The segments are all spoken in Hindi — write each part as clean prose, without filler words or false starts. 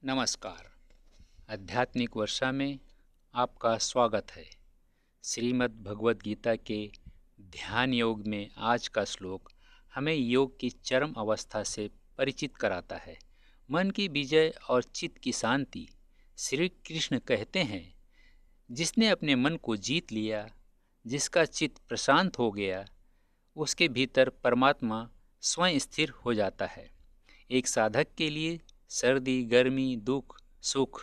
नमस्कार। आध्यात्मिक वर्षा में आपका स्वागत है। श्रीमद् भगवद गीता के ध्यान योग में आज का श्लोक हमें योग की चरम अवस्था से परिचित कराता है। मन की विजय और चित्त की शांति। श्री कृष्ण कहते हैं, जिसने अपने मन को जीत लिया, जिसका चित्त प्रशांत हो गया, उसके भीतर परमात्मा स्वयं स्थिर हो जाता है। एक साधक के लिए सर्दी, गर्मी, दुख, सुख,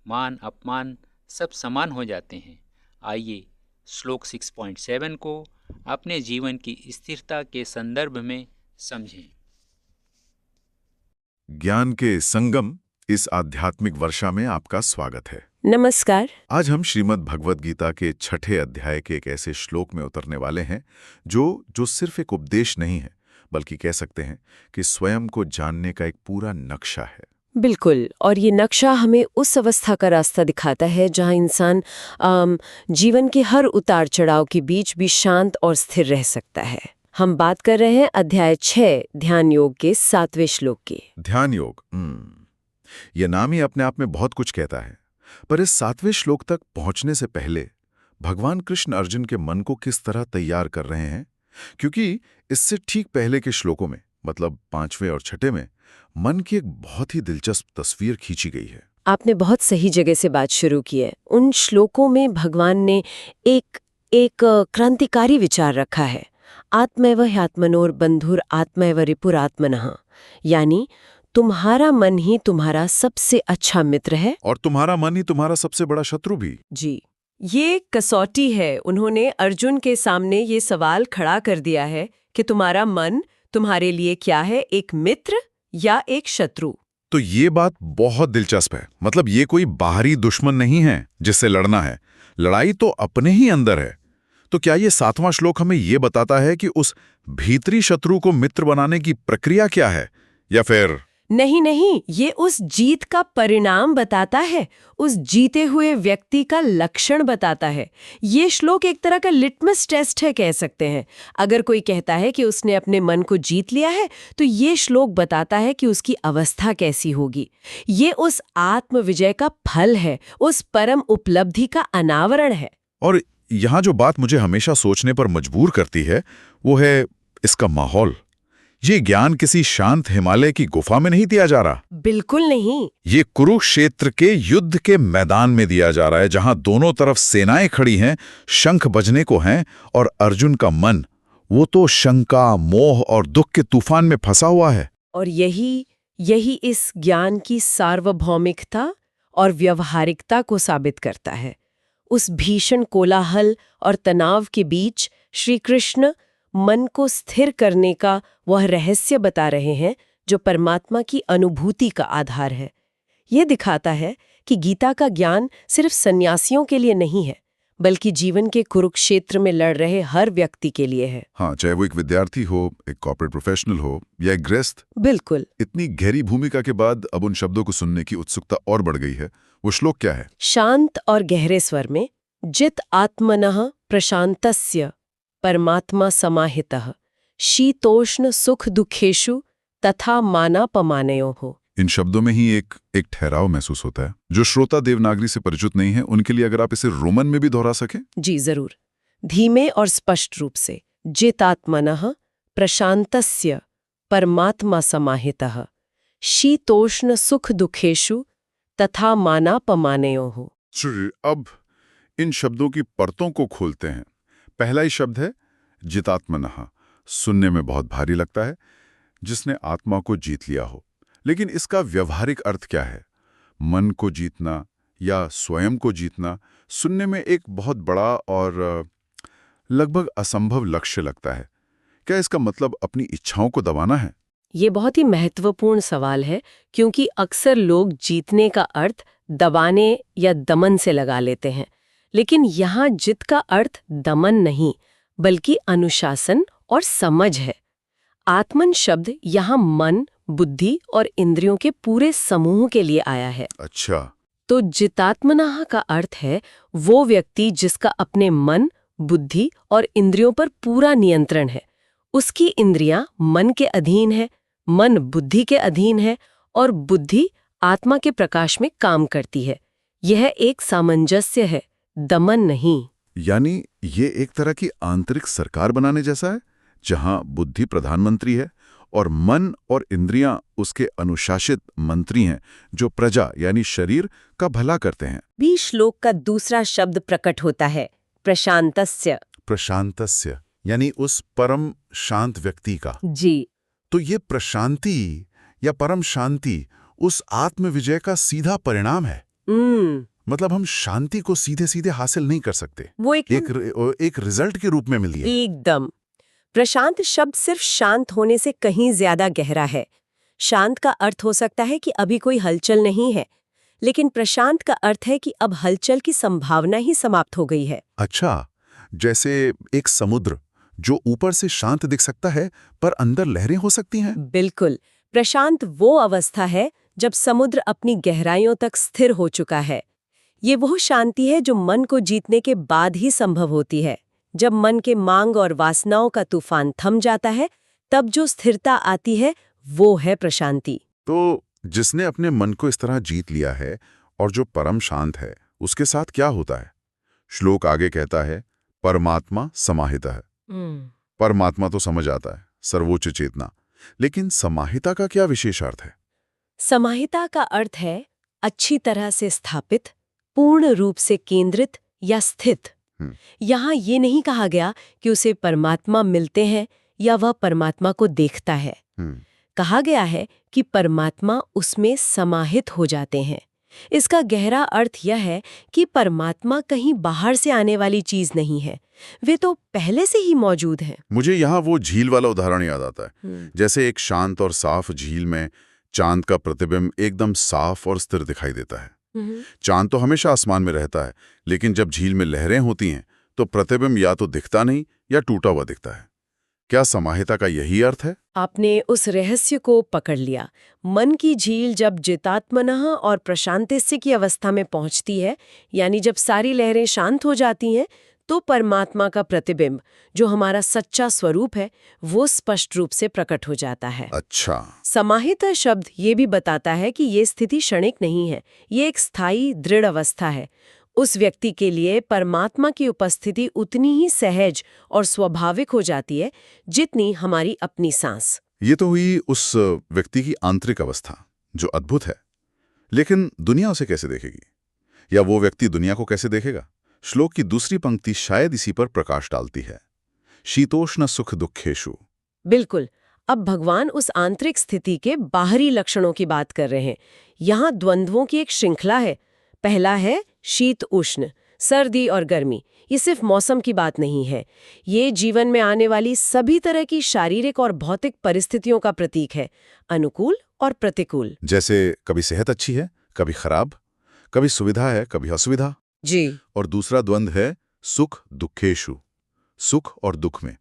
मान, अपमान सब समान हो जाते हैं। आइए श्लोक 6.7 को अपने जीवन की स्थिरता के संदर्भ में समझें। ज्ञान के संगम इस आध्यात्मिक वर्षा में आपका स्वागत है। नमस्कार। आज हम श्रीमद् भगवद गीता के 6ठे अध्याय के एक ऐसे श्लोक में उतरने वाले हैं जो सिर्फ एक उपदेश नहीं है, बल्कि कह सकते हैं कि स्वयं को जानने का एक पूरा नक्शा है। बिल्कुल, और ये नक्शा हमें उस अवस्था का रास्ता दिखाता है जहाँ इंसान जीवन के हर उतार चढ़ाव के बीच भी शांत और स्थिर रह सकता है। हम बात कर रहे हैं अध्याय 6 ध्यान योग के 7वें श्लोक की। ध्यान योग, यह नाम ही अपने आप में बहुत कुछ कहता है। पर इस 7वें श्लोक तक पहुंचने से पहले भगवान कृष्ण अर्जुन के मन को किस तरह तैयार कर रहे हैं, क्योंकि इससे ठीक पहले के श्लोकों में, मतलब 5वें और 6ठे में, मन की एक बहुत ही दिलचस्प तस्वीर खींची गई है। आपने बहुत सही जगह से बात शुरू की है। उन श्लोकों में भगवान ने एक क्रांतिकारी विचार रखा है। आत्मैव ह्यात्मनोर बंधुर आत्मैव रिपुरात्मनः, यानी तुम्हारा मन ही तुम्हारा सबसे अच्छा मित्र है और तुम्हारा मन ही तुम्हारा सबसे बड़ा शत्रु भी। जी, ये कसौटी है। उन्होंने अर्जुन के सामने ये सवाल खड़ा कर दिया है कि तुम्हारा मन तुम्हारे लिए क्या है, एक मित्र या एक शत्रु। तो ये बात बहुत दिलचस्प है। मतलब ये कोई बाहरी दुश्मन नहीं है जिससे लड़ना है, लड़ाई तो अपने ही अंदर है। तो क्या ये 7वां श्लोक हमें ये बताता है कि उस भीतरी शत्रु को मित्र बनाने की प्रक्रिया क्या है, या फिर नहीं, ये उस जीत का परिणाम बताता है, उस जीते हुए व्यक्ति का लक्षण बताता है। ये श्लोक एक तरह का लिटमस टेस्ट है, कह सकते हैं। अगर कोई कहता है कि उसने अपने मन को जीत लिया है, तो ये श्लोक बताता है कि उसकी अवस्था कैसी होगी। ये उस आत्म विजय का फल है, उस परम उपलब्धि का अनावरण है। और यहाँ जो बात मुझे हमेशा सोचने पर मजबूर करती है, वो है इसका माहौल। ये ज्ञान किसी शांत हिमालय की गुफा में नहीं दिया जा रहा। बिल्कुल नहीं। ये कुरुक्षेत्र के युद्ध के मैदान में दिया जा रहा है, जहां दोनों तरफ सेनाएं खड़ी हैं, शंख बजने को हैं, और अर्जुन का मन, वो तो शंका, मोह और दुख के तूफान में फंसा हुआ है। और यही इस ज्ञान की सार्वभौमिकता और व्यवहारिकता को साबित करता है। उस भीषण कोलाहल और तनाव के बीच श्री कृष्ण मन को स्थिर करने का वह रहस्य बता रहे हैं जो परमात्मा की अनुभूति का आधार है। यह दिखाता है कि गीता का ज्ञान सिर्फ सन्यासियों के लिए नहीं है, बल्कि जीवन के कुरुक्षेत्र में लड़ रहे हर व्यक्ति के लिए है। हाँ, चाहे वो एक विद्यार्थी हो, एक कॉर्पोरेट प्रोफेशनल हो या एक गृहस्थ। बिल्कुल। इतनी गहरी भूमिका के बाद अब उन शब्दों को सुनने की उत्सुकता और बढ़ गई है। वो श्लोक क्या है? शांत और गहरे स्वर में, जित आत्मनः प्रशांतस्य परमात्मा समाहितः शीतोष्ण सुख दुखेषु तथा मानापमानयोः। इन शब्दों में ही एक ठहराव महसूस होता है। जो श्रोता देवनागरी से परिचित नहीं है, उनके लिए अगर आप इसे रोमन में भी दोहरा सकें। जी जरूर। धीमे और स्पष्ट रूप से, जितात्मनः प्रशांतस्य परमात्मा समाहितः शीतोष्ण सुख दुखेषु तथा मानापमानयोः। अब इन शब्दों की परतों को खोलते हैं। पहला ही शब्द है जितात्मनः। सुनने में बहुत भारी लगता है, जिसने आत्मा को जीत लिया हो। लेकिन इसका व्यवहारिक अर्थ क्या है? मन को जीतना या स्वयं को जीतना सुनने में एक बहुत बड़ा और लगभग असंभव लक्ष्य लगता है। क्या इसका मतलब अपनी इच्छाओं को दबाना है? ये बहुत ही महत्वपूर्ण सवाल है, क्योंकि अक्सर लोग जीतने का अर्थ दबाने या दमन से लगा लेते हैं। लेकिन यहाँ जित का अर्थ दमन नहीं, बल्कि अनुशासन और समझ है। आत्मन शब्द यहाँ मन, बुद्धि और इंद्रियों के पूरे समूह के लिए आया है। अच्छा। तो जितात्मनः का अर्थ है वो व्यक्ति जिसका अपने मन, बुद्धि और इंद्रियों पर पूरा नियंत्रण है। उसकी इंद्रियां मन के अधीन है, मन बुद्धि के अधीन है और बुद्धि आत्मा के प्रकाश में काम करती है। यह एक सामंजस्य है, दमन नहीं। यानी ये एक तरह की आंतरिक सरकार बनाने जैसा है, जहां बुद्धि प्रधानमंत्री है और मन और इंद्रियां उसके अनुशासित मंत्री हैं, जो प्रजा यानी शरीर का भला करते हैं। भी श्लोक का दूसरा शब्द प्रकट होता है, प्रशांतस्य। प्रशांतस्य यानी उस परम शांत व्यक्ति का। जी। तो ये प्रशांति या परम शांति उस आत्म विजय का सीधा परिणाम है। मतलब हम शांति को सीधे सीधे हासिल नहीं कर सकते, वो एक रिजल्ट के रूप में मिली है। एकदम। प्रशांत शब्द सिर्फ शांत होने से कहीं ज्यादा गहरा है। शांत का अर्थ हो सकता है कि अभी कोई हलचल नहीं है, लेकिन प्रशांत का अर्थ है कि अब हलचल की संभावना ही समाप्त हो गई है। अच्छा, जैसे एक समुद्र जो ऊपर से शांत दिख सकता है पर अंदर लहरें हो सकती हैं। बिल्कुल। प्रशांत वो अवस्था है जब समुद्र अपनी गहराइयों तक स्थिर हो चुका है। ये वो शांति है जो मन को जीतने के बाद ही संभव होती है। जब मन के मांग और वासनाओं का तूफान थम जाता है, तब जो स्थिरता आती है वो है प्रशांति। तो जिसने अपने मन को इस तरह जीत लिया है और जो परम शांत है, उसके साथ क्या होता है? श्लोक आगे कहता है, परमात्मा समाहितः है। परमात्मा तो समझ आता है, सर्वोच्च चेतना, लेकिन समाहिता का क्या विशेष अर्थ है? समाहिता का अर्थ है अच्छी तरह से स्थापित, पूर्ण रूप से केंद्रित या स्थित। यहाँ ये नहीं कहा गया कि उसे परमात्मा मिलते हैं या वह परमात्मा को देखता है। कहा गया है कि परमात्मा उसमें समाहित हो जाते हैं। इसका गहरा अर्थ यह है कि परमात्मा कहीं बाहर से आने वाली चीज नहीं है, वे तो पहले से ही मौजूद हैं। मुझे यहाँ वो झील वाला उदाहरण याद आता है। जैसे एक शांत और साफ झील में चांद का प्रतिबिंब एकदम साफ और स्थिर दिखाई देता है। चांद तो हमेशा आसमान में रहता है, लेकिन जब झील में लहरें होती हैं तो प्रतिबिंब या तो दिखता नहीं या टूटा हुआ दिखता है। क्या समाहिता का यही अर्थ है? आपने उस रहस्य को पकड़ लिया। मन की झील जब जितात्मनः और प्रशांतिस्य की अवस्था में पहुंचती है, यानी जब सारी लहरें शांत हो जाती हैं, तो परमात्मा का प्रतिबिंब, जो हमारा सच्चा स्वरूप है, वो स्पष्ट रूप से प्रकट हो जाता है। अच्छा। समाहित शब्द ये भी बताता है कि ये स्थिति क्षणिक नहीं है, ये एक स्थायी दृढ़ अवस्था है। उस व्यक्ति के लिए परमात्मा की उपस्थिति उतनी ही सहज और स्वाभाविक हो जाती है जितनी हमारी अपनी सांस। ये तो हुई उस व्यक्ति की आंतरिक अवस्था, जो अद्भुत है। लेकिन दुनिया उसे कैसे देखेगी, या वो व्यक्ति दुनिया को कैसे देखेगा? श्लोक की दूसरी पंक्ति शायद इसी पर प्रकाश डालती है। शीतोष्ण सुख दुखेषु। बिल्कुल। अब भगवान उस आंतरिक स्थिति के बाहरी लक्षणों की बात कर रहे हैं। यहाँ द्वंद्वों की एक श्रृंखला है। पहला है शीत उष्ण, सर्दी और गर्मी। ये सिर्फ मौसम की बात नहीं है, ये जीवन में आने वाली सभी तरह की शारीरिक और भौतिक परिस्थितियों का प्रतीक है, अनुकूल और प्रतिकूल। जैसे कभी सेहत अच्छी है, कभी खराब, कभी सुविधा है, कभी असुविधा। जी। और दूसरा द्वंद्व है सुख दुखेषु, सुख और दुख में।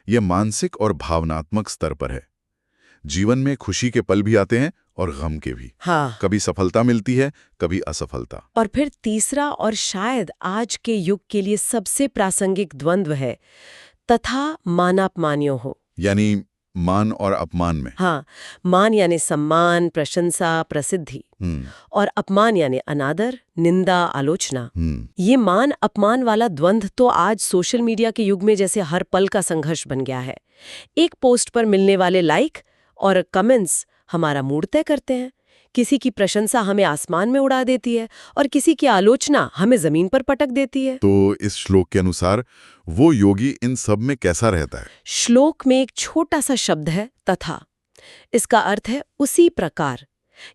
यह मानसिक और भावनात्मक स्तर पर है। जीवन में खुशी के पल भी आते हैं और गम के भी। हाँ। कभी सफलता मिलती है, कभी असफलता। और फिर तीसरा और शायद आज के युग के लिए सबसे प्रासंगिक द्वंद्व है, तथा मानापमान्यो हो, यानी मान और अपमान में। हाँ, मान यानी सम्मान, प्रशंसा, प्रसिद्धि, और अपमान यानी अनादर, निंदा, आलोचना। ये मान अपमान वाला द्वंद्व तो आज सोशल मीडिया के युग में जैसे हर पल का संघर्ष बन गया है। एक पोस्ट पर मिलने वाले लाइक और कमेंट्स हमारा मूड तय करते हैं। किसी की प्रशंसा हमें आसमान में उड़ा देती है और किसी की आलोचना हमें जमीन पर पटक देती है। तो इस श्लोक के अनुसार वो योगी इन सब में कैसा रहता है? श्लोक में एक छोटा सा शब्द है, तथा। इसका अर्थ है उसी प्रकार,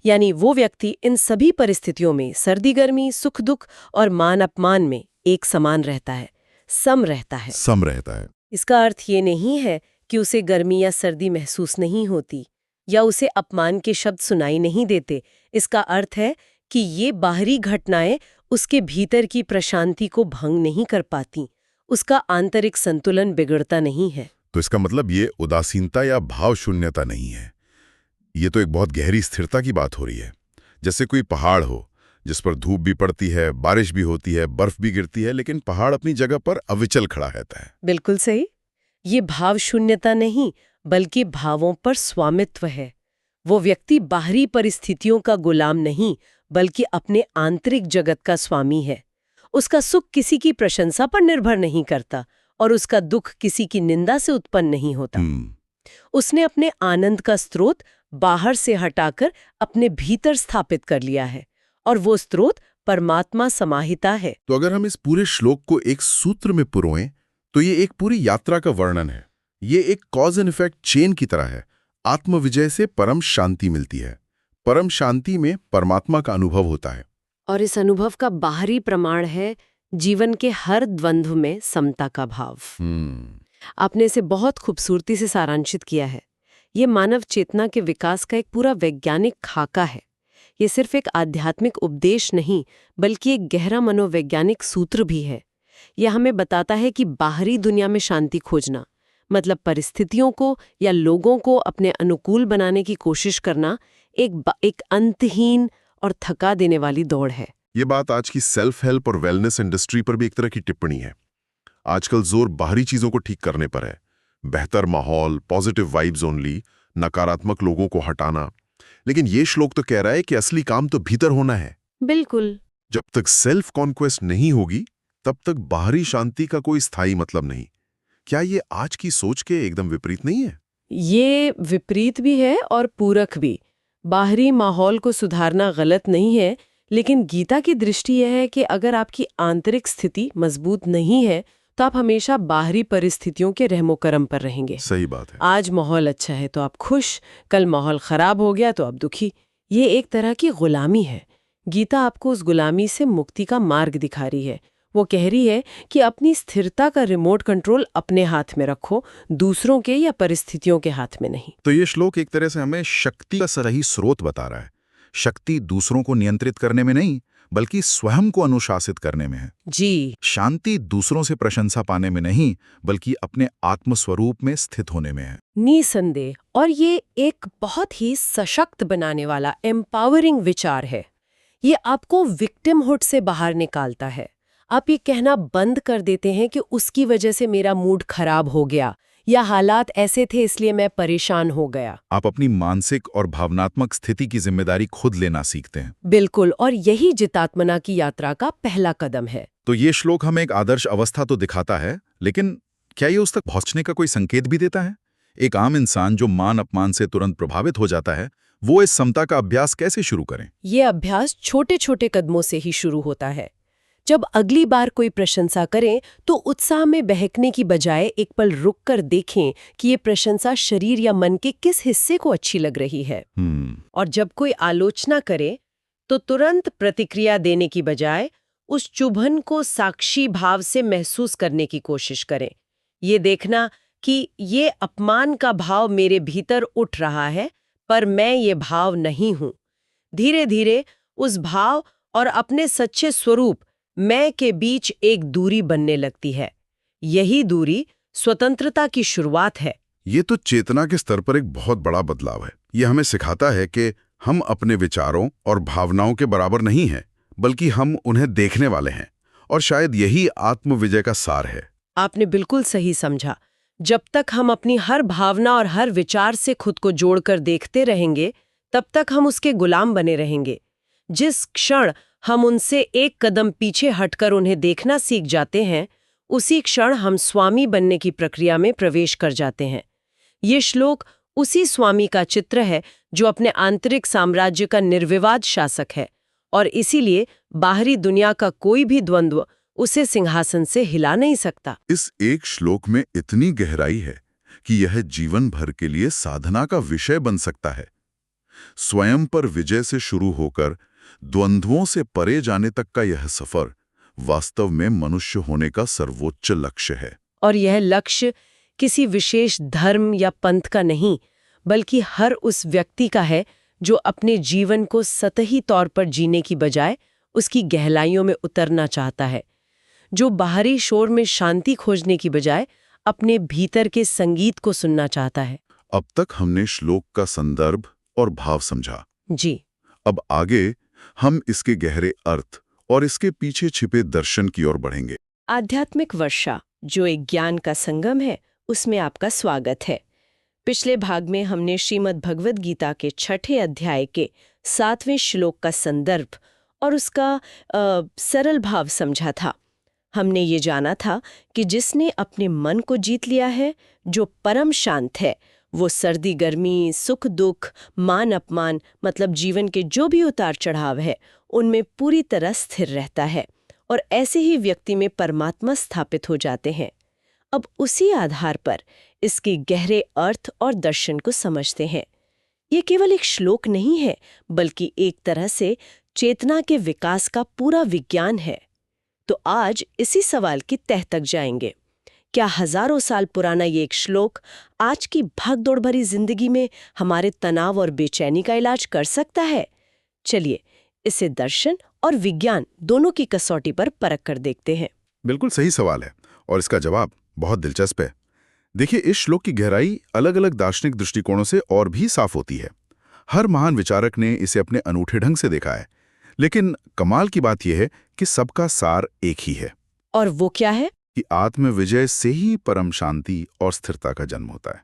यानी वो व्यक्ति इन सभी परिस्थितियों में, सर्दी गर्मी, सुख दुख और मान अपमान में एक समान रहता है, सम रहता है। सम रहता है। इसका अर्थ ये नहीं है कि उसे गर्मी या सर्दी महसूस नहीं होती या उसे अपमान के शब्द सुनाई नहीं देते। इसका अर्थ है कि ये बाहरी घटनाएं उसके भीतर की प्रशांति को भंग नहीं कर पाती, उसका आंतरिक संतुलन बिगड़ता नहीं है। तो इसका मतलब ये उदासीनता या भाव शून्यता नहीं है, ये तो एक बहुत गहरी स्थिरता की बात हो रही है। जैसे कोई पहाड़ हो जिस पर धूप भी पड़ती है, बारिश भी होती है, बर्फ भी गिरती है, लेकिन पहाड़ अपनी जगह पर अविचल खड़ा रहता है। बिल्कुल सही। ये भाव शून्यता नहीं, बल्कि भावों पर स्वामित्व है। वो व्यक्ति बाहरी परिस्थितियों का गुलाम नहीं, बल्कि अपने आंतरिक जगत का स्वामी है। उसका सुख किसी की प्रशंसा पर निर्भर नहीं करता और उसका दुख किसी की निंदा से उत्पन्न नहीं होता। उसने अपने आनंद का स्रोत बाहर से हटाकर अपने भीतर स्थापित कर लिया है और वो स्रोत परमात्मा समाहिता है। तो अगर हम इस पूरे श्लोक को एक सूत्र में पुरोएं तो ये एक पूरी यात्रा का वर्णन है। ये एक कॉज एंड इफेक्ट चेन की तरह है। आत्मविजय से परम शांति मिलती है। परम शांति में परमात्मा का अनुभव होता है और इस अनुभव का बाहरी प्रमाण है जीवन के हर द्वंद्व में समता का भाव। आपने इसे बहुत खूबसूरती से सारांशित किया है। ये मानव चेतना के विकास का एक पूरा वैज्ञानिक खाका है। ये सिर्फ एक आध्यात्मिक उपदेश नहीं, बल्कि एक गहरा मनोवैज्ञानिक सूत्र भी है। यह हमें बताता है कि बाहरी दुनिया में शांति खोजना मतलब परिस्थितियों को या लोगों को अपने अनुकूल बनाने की कोशिश करना एक अंतहीन और थका देने वाली दौड़ है। ये बात आज की सेल्फ हेल्प और वेलनेस इंडस्ट्री पर भी एक तरह की टिप्पणी है। आजकल जोर बाहरी चीजों को ठीक करने पर है। बेहतर माहौल, पॉजिटिव वाइब्स ओनली, नकारात्मक लोगों को हटाना। लेकिन ये श्लोक तो कह रहा है कि असली काम तो भीतर होना है। बिल्कुल। जब तक सेल्फ कॉन्क्वेस्ट नहीं होगी तब तक बाहरी शांति का कोई स्थायी मतलब नहीं। क्या ये आज की सोच के एकदम विपरीत नहीं है? ये विपरीत भी है और पूरक भी। बाहरी माहौल को सुधारना गलत नहीं है, लेकिन गीता की दृष्टि यह है कि अगर आपकी आंतरिक स्थिति मजबूत नहीं है तो आप हमेशा बाहरी परिस्थितियों के रहमो करम पर रहेंगे। सही बात है। आज माहौल अच्छा है तो आप खुश, कल माहौल खराब हो गया तो आप दुखी। ये एक तरह की गुलामी है। गीता आपको उस गुलामी से मुक्ति का मार्ग दिखा रही है। वो कह रही है कि अपनी स्थिरता का रिमोट कंट्रोल अपने हाथ में रखो, दूसरों के या परिस्थितियों के हाथ में नहीं। तो ये श्लोक एक तरह से हमें शक्ति का सही स्रोत बता रहा है। शक्ति दूसरों को नियंत्रित करने में नहीं, बल्कि स्वयं को अनुशासित करने में है। जी। शांति दूसरों से प्रशंसा पाने में नहीं, बल्कि अपने आत्मस्वरूप में स्थित होने में है। निसंदेह। और ये एक बहुत ही सशक्त बनाने वाला एम्पावरिंग विचार है। ये आपको विक्टिमहुड से बाहर निकालता है। आप ये कहना बंद कर देते हैं कि उसकी वजह से मेरा मूड खराब हो गया या हालात ऐसे थे इसलिए मैं परेशान हो गया। आप अपनी मानसिक और भावनात्मक स्थिति की जिम्मेदारी खुद लेना सीखते हैं। बिल्कुल, और यही जितात्मना की यात्रा का पहला कदम है। तो ये श्लोक हमें एक आदर्श अवस्था तो दिखाता है, लेकिन क्या ये उस तक पहुंचने का कोई संकेत भी देता है? एक आम इंसान जो मान अपमान से तुरंत प्रभावित हो जाता है, वो इस समता का अभ्यास कैसे शुरू करें? ये अभ्यास छोटे छोटे कदमों से ही शुरू होता है। जब अगली बार कोई प्रशंसा करें तो उत्साह में बहकने की बजाय एक पल रुककर देखें कि ये प्रशंसा शरीर या मन के किस हिस्से को अच्छी लग रही है। और जब कोई आलोचना करे तो तुरंत प्रतिक्रिया देने की बजाय उस चुभन को साक्षी भाव से महसूस करने की कोशिश करें। ये देखना कि ये अपमान का भाव मेरे भीतर उठ रहा है, पर मैं ये भाव नहीं हूं। धीरे धीरे उस भाव और अपने सच्चे स्वरूप मैं के बीच एक दूरी बनने लगती है। यही दूरी स्वतंत्रता की शुरुआत है। ये तो चेतना के स्तर पर एक बहुत बड़ा बदलाव है। ये हमें सिखाता है कि हम अपने विचारों और भावनाओं के बराबर नहीं हैं, बल्कि हम उन्हें देखने वाले हैं। और शायद यही आत्मविजय का सार है। आपने बिल्कुल सही समझा। जब तक हम अपनी हर भावना और हर विचार से खुद को जोड़कर देखते रहेंगे, तब तक हम उसके गुलाम बने रहेंगे। जिस क्षण हम उनसे एक कदम पीछे हटकर उन्हें देखना सीख जाते हैं, उसी क्षण हम स्वामी बनने की प्रक्रिया में प्रवेश कर जाते हैं। ये श्लोक उसी स्वामी का चित्र है जो अपने आंतरिक साम्राज्य का निर्विवाद शासक है, और इसीलिए बाहरी दुनिया का कोई भी द्वंद्व उसे सिंहासन से हिला नहीं सकता। इस एक श्लोक में इतनी गहराई है कि यह जीवन भर के लिए साधना का विषय बन सकता है। स्वयं पर विजय से शुरू होकर द्वंद्वों से परे जाने तक का यह सफर वास्तव में मनुष्य होने का सर्वोच्च लक्ष्य है। और यह लक्ष्य किसी विशेष धर्म या पंथ का नहीं, बल्कि हर उस व्यक्ति का है जो अपने जीवन को सतही तौर पर जीने की बजाय उसकी गहराइयों में उतरना चाहता है, जो बाहरी शोर में शांति खोजने की बजाय अपने भीतर के संगीत को सुनना चाहता है। अब तक हमने श्लोक का संदर्भ और भाव समझा। जी। अब आगे हम इसके गहरे अर्थ और इसके पीछे छिपे दर्शन की ओर बढ़ेंगे। आध्यात्मिक वर्षा, जो एक ज्ञान का संगम है, उसमें आपका स्वागत है। पिछले भाग में हमने श्रीमद् भगवद गीता के 6ठे अध्याय के 7वें श्लोक का संदर्भ और उसका सरल भाव समझा था। हमने ये जाना था कि जिसने अपने मन को जीत लिया है, जो परम शांत है, वो सर्दी गर्मी, सुख दुख, मान अपमान मतलब जीवन के जो भी उतार चढ़ाव है उनमें पूरी तरह स्थिर रहता है और ऐसे ही व्यक्ति में परमात्मा स्थापित हो जाते हैं। अब उसी आधार पर इसके गहरे अर्थ और दर्शन को समझते हैं। ये केवल एक श्लोक नहीं है, बल्कि एक तरह से चेतना के विकास का पूरा विज्ञान है। तो आज इसी सवाल की तह तक जाएंगे। क्या हजारों साल पुराना ये एक श्लोक आज की भागदौड़ भरी जिंदगी में हमारे तनाव और बेचैनी का इलाज कर सकता है? चलिए इसे दर्शन और विज्ञान दोनों की कसौटी पर परख कर देखते हैं। बिल्कुल सही सवाल है और इसका जवाब बहुत दिलचस्प है। देखिए, इस श्लोक की गहराई अलग अलग दार्शनिक दृष्टिकोणों से और भी साफ होती है। हर महान विचारक ने इसे अपने अनूठे ढंग से देखा है, लेकिन कमाल की बात यह है कि सबका सार एक ही है। और वो क्या है? कि आत्म विजय से ही परम शांति और स्थिरता का जन्म होता है।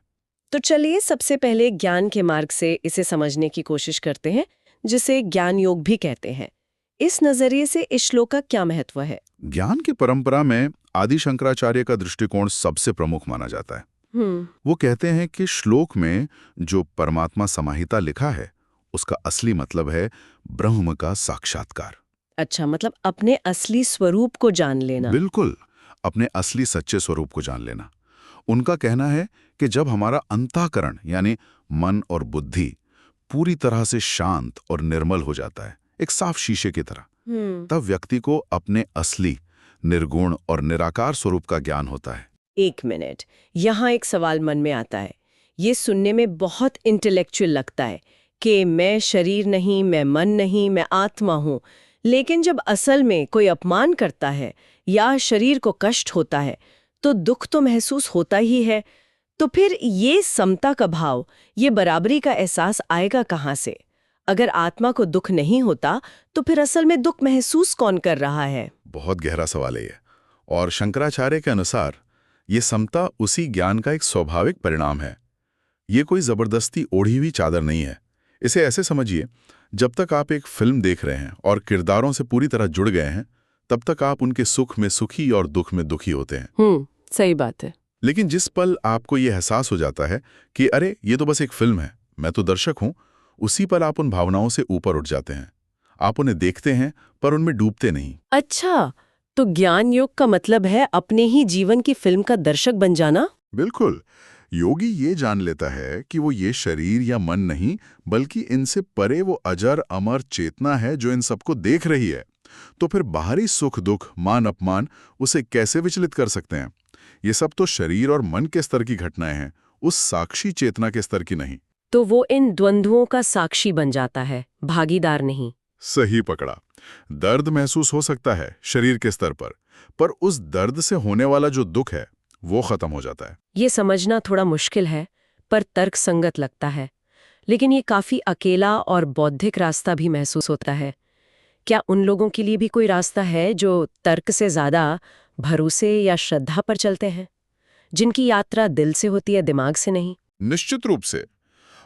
तो चलिए सबसे पहले ज्ञान के मार्ग से इसे समझने की कोशिश करते हैं, जिसे ज्ञान योग भी कहते हैं। इस नजरिए से इस श्लोक का क्या महत्व है? ज्ञान की परंपरा में आदि शंकराचार्य का दृष्टिकोण सबसे प्रमुख माना जाता है। वो कहते हैं कि श्लोक में जो परमात्मा समाहिता लिखा है, उसका असली मतलब है ब्रह्म का साक्षात्कार। अच्छा, मतलब अपने असली स्वरूप को जान लेना। बिल्कुल, अपने असली सच्चे स्वरूप को जान लेना। उनका कहना है कि जब हमारा अंतःकरण यानी मन और बुद्धि पूरी तरह से शांत और निर्मल हो जाता है, एक साफ शीशे की तरह, तब व्यक्ति को अपने असली निर्गुण और निराकार स्वरूप का ज्ञान होता है। एक मिनट, यहाँ एक सवाल मन में आता है। ये सुनने में बहुत इंटेलेक्चुअल लगता है कि मैं शरीर नहीं, मैं मन नहीं, मैं आत्मा हूँ। लेकिन जब असल में कोई अपमान करता है या शरीर को कष्ट होता है तो दुख तो महसूस होता ही है। तो फिर ये समता का भाव, ये बराबरी का एहसास आएगा कहाँ से? अगर आत्मा को दुख नहीं होता तो फिर असल में दुख महसूस कौन कर रहा है? बहुत गहरा सवाल है ये। और शंकराचार्य के अनुसार ये समता उसी ज्ञान का एक स्वाभाविक परिणाम है। ये कोई जबरदस्ती ओढ़ी हुई चादर नहीं है। इसे ऐसे समझिए, जब तक आप एक फिल्म देख रहे हैं और किरदारों से पूरी तरह जुड़ गए हैं, तब तक आप उनके सुख में सुखी और दुख में दुखी होते हैं। सही बात है। लेकिन जिस पल आपको ये एहसास हो जाता है कि अरे ये तो बस एक फिल्म है, मैं तो दर्शक हूं, उसी पल आप उन भावनाओं से ऊपर उठ जाते हैं। आप उन्हें देखते हैं पर उनमें डूबते नहीं। अच्छा, तो ज्ञान योग का मतलब है अपने ही जीवन की फिल्म का दर्शक बन जाना? बिल्कुल। योगी ये जान लेता है कि वो ये शरीर या मन नहीं, बल्कि इनसे परे वो अजर अमर चेतना है जो इन सबको देख रही है। तो फिर बाहरी सुख दुख, मान अपमान उसे कैसे विचलित कर सकते हैं? ये सब तो शरीर और मन के स्तर की घटनाएं हैं, उस साक्षी चेतना के स्तर की नहीं। तो वो इन द्वंद्वों का साक्षी बन जाता है, भागीदार नहीं। सही पकड़ा। दर्द महसूस हो सकता है शरीर के स्तर पर उस दर्द से होने वाला जो दुख है वो खत्म हो जाता है। ये समझना थोड़ा मुश्किल है, पर तर्क संगत लगता है। लेकिन ये काफी अकेला और बौद्धिक रास्ता भी महसूस होता है। क्या उन लोगों के लिए भी कोई रास्ता है जो तर्क से ज्यादा भरोसे या श्रद्धा पर चलते हैं, जिनकी यात्रा दिल से होती है, दिमाग से नहीं? निश्चित रूप से।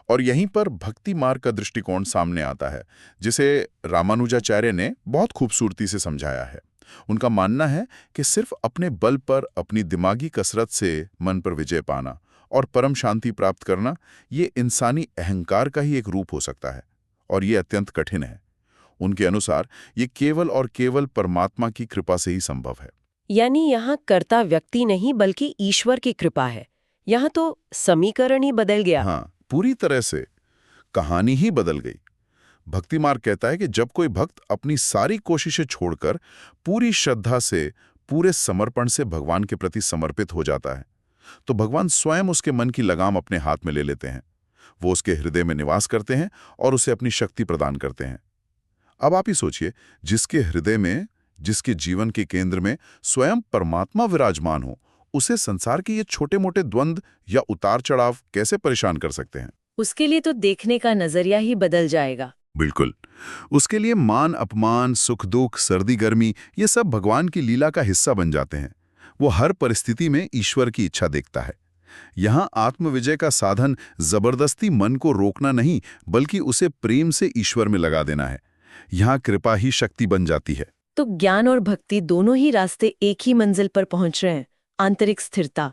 और यहीं पर भक्ति मार्ग का दृष्टिकोण सामने आता है, जिसे रामानुजाचार्य ने बहुत खूबसूरती से समझाया है। उनका मानना है कि सिर्फ अपने बल पर, अपनी दिमागी कसरत से मन पर विजय पाना और परम शांति प्राप्त करना, ये इंसानी अहंकार का ही एक रूप हो सकता है, और ये अत्यंत कठिन है। उनके अनुसार ये केवल और केवल परमात्मा की कृपा से ही संभव है। यानी यहाँ कर्ता व्यक्ति नहीं, बल्कि ईश्वर की कृपा है। यहाँ तो समीकरण ही बदल गया। हाँ, पूरी तरह से कहानी ही बदल गई। भक्ति मार्ग कहता है कि जब कोई भक्त अपनी सारी कोशिशें छोड़कर पूरी श्रद्धा से, पूरे समर्पण से भगवान के प्रति समर्पित हो जाता है, तो भगवान स्वयं उसके मन की लगाम अपने हाथ में ले लेते हैं। वो उसके हृदय में निवास करते हैं और उसे अपनी शक्ति प्रदान करते हैं। अब आप ही सोचिए, जिसके हृदय में, जिसके जीवन के केंद्र में स्वयं परमात्मा विराजमान हो, उसे संसार के ये छोटे मोटे द्वंद्व या उतार चढ़ाव कैसे परेशान कर सकते हैं? उसके लिए तो देखने का नजरिया ही बदल जाएगा। बिल्कुल। उसके लिए मान अपमान, सुख दुख, सर्दी गर्मी, ये सब भगवान की लीला का हिस्सा बन जाते हैं। वो हर परिस्थिति में ईश्वर की इच्छा देखता है। यहाँ आत्मविजय का साधन जबरदस्ती मन को रोकना नहीं, बल्कि उसे प्रेम से ईश्वर में लगा देना है। यहाँ कृपा ही शक्ति बन जाती है। तो ज्ञान और भक्ति दोनों ही रास्ते एक ही मंजिल पर पहुंच रहे हैं, आंतरिक स्थिरता।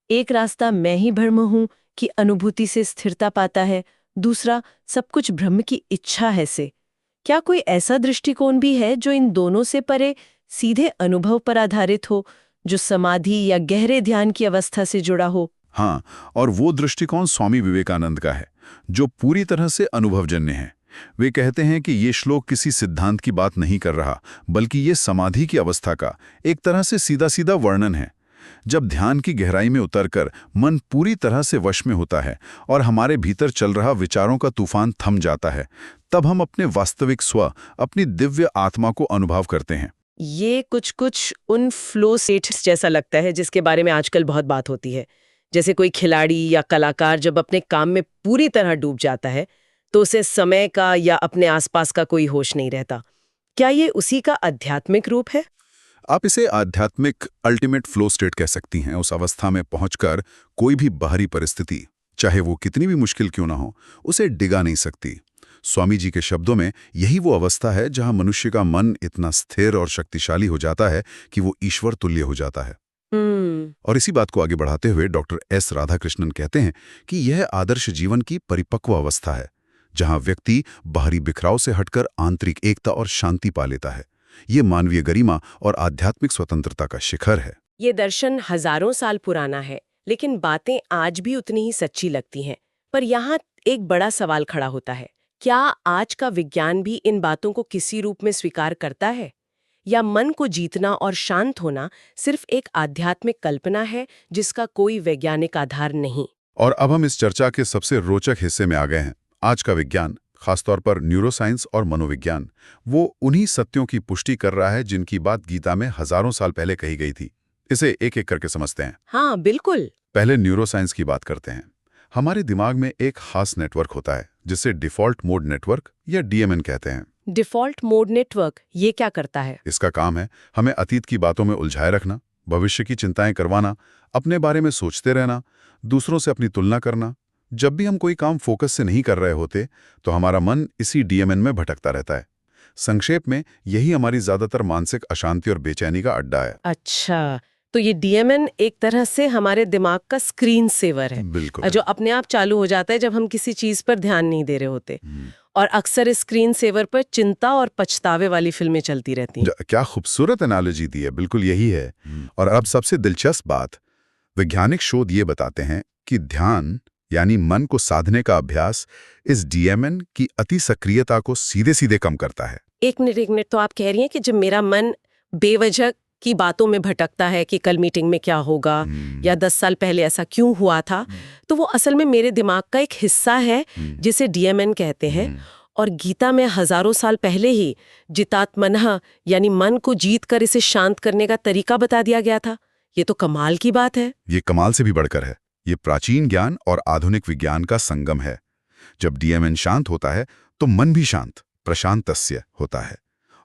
एक रास्ता मैं ही ब्रह्म हूं कि अनुभूति से स्थिरता पाता है, दूसरा सब कुछ ब्रह्म की इच्छा है से। क्या कोई ऐसा दृष्टिकोण भी है जो इन दोनों से परे सीधे अनुभव पर आधारित हो, जो समाधि या गहरे ध्यान की अवस्था से जुड़ा हो? हाँ, और वो दृष्टिकोण स्वामी विवेकानंद का है, जो पूरी तरह से अनुभवजन्य है। वे कहते हैं कि ये श्लोक किसी सिद्धांत की बात नहीं कर रहा, बल्कि ये समाधि की अवस्था का एक तरह से सीधा सीधा वर्णन है। जब ध्यान की गहराई में उतरकर मन पूरी तरह से वश में होता है और हमारे भीतर चल रहा विचारों का तूफान थम जाता है, तब हम अपने वास्तविक स्व, अपनी दिव्य आत्मा को अनुभव करते हैं। ये कुछ उन फ्लो स्टेट्स जैसा लगता है जिसके बारे में आजकल बहुत बात होती है। जैसे कोई खिलाड़ी या कलाकार जब अपने काम में पूरी तरह डूब जाता है तो उसे समय का या अपने आसपास का कोई होश नहीं रहता। क्या ये उसी का आध्यात्मिक रूप है? आप इसे आध्यात्मिक अल्टीमेट फ्लो स्टेट कह सकती हैं। उस अवस्था में पहुंचकर कोई भी बाहरी परिस्थिति, चाहे वो कितनी भी मुश्किल क्यों ना हो, उसे डिगा नहीं सकती। स्वामी जी के शब्दों में यही वो अवस्था है जहां मनुष्य का मन इतना स्थिर और शक्तिशाली हो जाता है कि वो ईश्वर तुल्य हो जाता है। और इसी बात को आगे बढ़ाते हुए डॉक्टर एस राधाकृष्णन कहते हैं कि यह आदर्श जीवन की परिपक्व अवस्था है, जहां व्यक्ति बाहरी बिखराव से हटकर आंतरिक एकता और शांति पा लेता है। ये मानवीय गरिमा और आध्यात्मिक स्वतंत्रता का शिखर है। ये दर्शन हजारों साल पुराना है, लेकिन बातें आज भी उतनी ही सच्ची लगती हैं। पर यहाँ एक बड़ा सवाल खड़ा होता है, क्या आज का विज्ञान भी इन बातों को किसी रूप में स्वीकार करता है, या मन को जीतना और शांत होना सिर्फ एक आध्यात्मिक कल्पना है जिसका कोई वैज्ञानिक आधार नहीं? और अब हम इस चर्चा के सबसे रोचक हिस्से में आ गए हैं। आज का विज्ञान, खासतौर पर न्यूरोसाइंस और मनोविज्ञान, वो उन्हीं सत्यों की पुष्टि कर रहा है जिनकी बात गीता में हजारों साल पहले कही गई थी। इसे एक एक करके समझते हैं। हाँ, बिल्कुल। पहले न्यूरोसाइंस की बात करते हैं। हमारे दिमाग में एक खास नेटवर्क होता है जिसे डिफॉल्ट मोड नेटवर्क या डीएमएन कहते हैं। डिफॉल्ट मोड नेटवर्क ये क्या करता है? इसका काम है हमें अतीत की बातों में उलझाए रखना, भविष्य की चिंताएं करवाना, अपने बारे में सोचते रहना, दूसरों से अपनी तुलना करना। जब भी हम कोई काम फोकस से नहीं कर रहे होते तो हमारा मन इसी डीएमएन में भटकता रहता है। संक्षेप में यही हमारी ज्यादातर मानसिक अशांति और बेचैनी का अड्डा है। अच्छा, तो ये डीएमएन एक तरह से हमारे दिमाग का स्क्रीन सेवर है। बिल्कुल। जो अपने आप चालू हो जाता है जब हम किसी चीज पर ध्यान नहीं दे रहे होते। और अक्सर इस स्क्रीन सेवर पर चिंता और पछतावे वाली फिल्में चलती रहती हैं। क्या खूबसूरत एनालॉजी दी है, बिल्कुल यही है। और अब सबसे दिलचस्प बात, वैज्ञानिक शोध ये बताते हैं कि ध्यान यानी मन को साधने का अभ्यास इस डीएमएन की अति सक्रियता को सीधे सीधे कम करता है। एक मिनट, तो आप कह रही हैं कि जब मेरा मन बेवजह की बातों में भटकता है कि कल मीटिंग में क्या होगा या 10 साल पहले ऐसा क्यों हुआ था, तो वो असल में मेरे दिमाग का एक हिस्सा है जिसे डीएमएन कहते हैं। और गीता में हजारों साल पहले ही जितात्मनः यानी मन को जीत कर इसे शांत करने का तरीका बता दिया गया था। ये तो कमाल की बात है। ये कमाल से भी बढ़कर है। ये प्राचीन ज्ञान और आधुनिक विज्ञान का संगम है। जब डीएमएन शांत होता है तो मन भी शांत, प्रशांतस्य होता है।